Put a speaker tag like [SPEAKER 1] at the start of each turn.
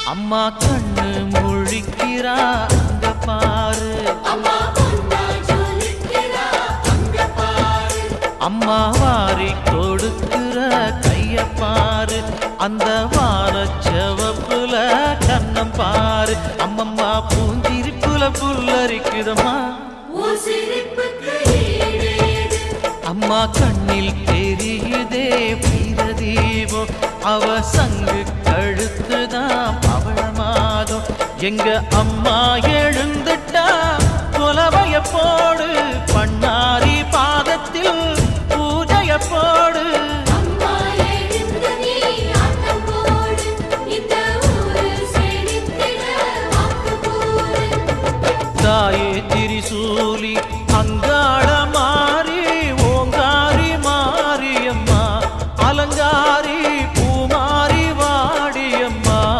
[SPEAKER 1] அம்மா கண்ணு முழிக்கிறா அங்க பாரு, அம்மா வாரி கொடுக்கிற கைய பாரு, அந்த வானச்சவப்புல கண்ணம் பாரு. அம்மம்மா பூஞ்சிரிப்புல புல்லரிக்குதம்மா, அம்மா கண்ணில் தெரியுதே வீரதீபம், அவ சங்கு கழுத்துதான் பவளமாதம். எங்க அம்மா எழுந்துட்டா கொலவைய போ